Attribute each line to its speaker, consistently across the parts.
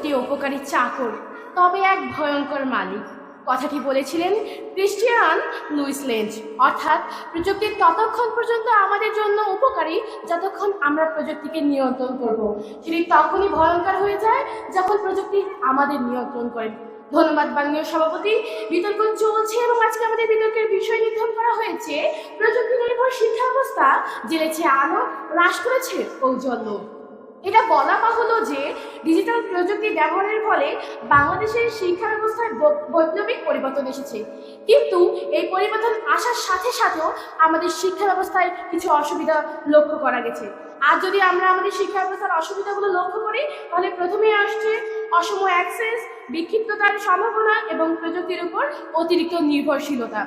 Speaker 1: একটি উপকারী চাকর, তবে এক ভয়ঙ্কর মালিক। কথাটি বলেছিলেন ক্রিস্টিয়ান লুইস লেঞ্জ। অর্থাৎ প্রযুক্তি ততক্ষণ পর্যন্ত আমাদের জন্য উপকারী যতক্ষণ আমরা প্রযুক্তিকে নিয়ন্ত্রণ করব। সেটি তখনই ভয়ঙ্কর হয়ে যায় যখন প্রযুক্তি আমাদের নিয়ন্ত্রণ করে। ধন্যবাদ মাননীয় সভাপতি। বিতর্ক চলছে এবং আজকে আমাদের বিতর্কের বিষয় নির্ধারণ করা হয়েছে প্রযুক্তি নির্ভর শিক্ষা ব্যবস্থা জ্বেলেছে আলো, হ্রাস করেছে ঔজ্জ্বল্য। এটা বলা বাহুল্য যে ডিজিটাল প্রযুক্তি ব্যবহারের ফলে বাংলাদেশের শিক্ষা ব্যবস্থায় বৈপ্লবিক পরিবর্তন এসেছে, কিন্তু এই পরিবর্তন আসার সাথে সাথেও আমাদের শিক্ষা ব্যবস্থায় কিছু অসুবিধা লক্ষ্য করা গেছে। আর যদি আমরা আমাদের শিক্ষা ব্যবস্থার অসুবিধাগুলো লক্ষ্য করি তাহলে প্রথমেই আসছে অসম অ্যাক্সেস, বিক্ষিপ্ততার সম্ভাবনা এবং প্রযুক্তির উপর অতিরিক্ত নির্ভরশীলতা।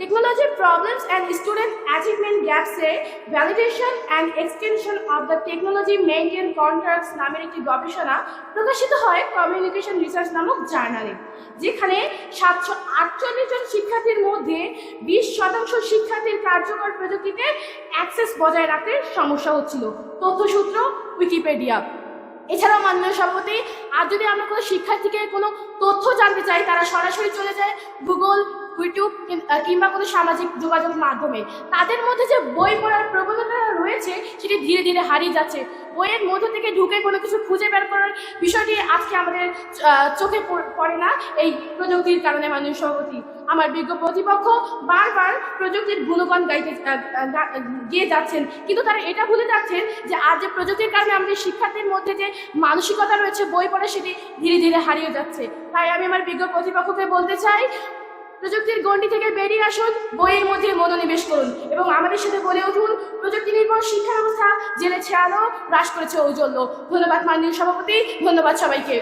Speaker 1: Technology problems and student achievement gaps A validation and extension of the technology maintain contracts নামের একটি গবেষণা প্রকাশিত হয় কমিউনিকেশন রিসার্চ নামক জার্নালে, যেখানে 748 জন শিক্ষার্থীর মধ্যে 20% শিক্ষার্থীর কার্যকর প্রযুক্তিতে অ্যাক্সেস বজায় রাখতে সমস্যা হচ্ছিল। তথ্যসূত্র উইকিপিডিয়া। এছাড়াও মাননীয় সভাপতি, আর যদি আমরা কোনো শিক্ষার্থীকে কোনো তথ্য জানতে চাই তারা সরাসরি চলে যায় গুগল, ইউটিউব কিংবা কোনো সামাজিক যোগাযোগ মাধ্যমে। তাদের মধ্যে যে বই পড়ার প্রবণতা রয়েছে সেটি ধীরে ধীরে হারিয়ে যাচ্ছে। বইয়ের মধ্য থেকে ঢুকে কোনো কিছু খুঁজে বের করার বিষয়টি আজকে আমাদের চোখে পড়ে না এই প্রযুক্তির কারণে। মাননীয় সভাপতি, আমার বিজ্ঞ প্রতিপক্ষ বারবার প্রযুক্তির গুণগান গিয়ে যাচ্ছেন, কিন্তু তারা এটা ভুলে যাচ্ছেন যে আজ যে প্রযুক্তির কারণে আমাদের শিক্ষার্থীর মধ্যে যে মানসিকতা রয়েছে বই পড়া, সেটি ধীরে ধীরে হারিয়ে যাচ্ছে। তাই আমি আমার বিজ্ঞ প্রতিপক্ষকে বলতে চাই, প্রযুক্তির গণ্ডি থেকে বেরিয়ে আসুন, বইয়ের মধ্যে মনোনিবেশ করুন এবং আমাদের সাথে বলে উঠুন প্রযুক্তি নির্ভর শিক্ষা ব্যবস্থা জ্বেলেছে আলো, হ্রাস করেছে ঔজ্জ্বল্য। ধন্যবাদ মাননীয় সভাপতি, ধন্যবাদ সবাইকে।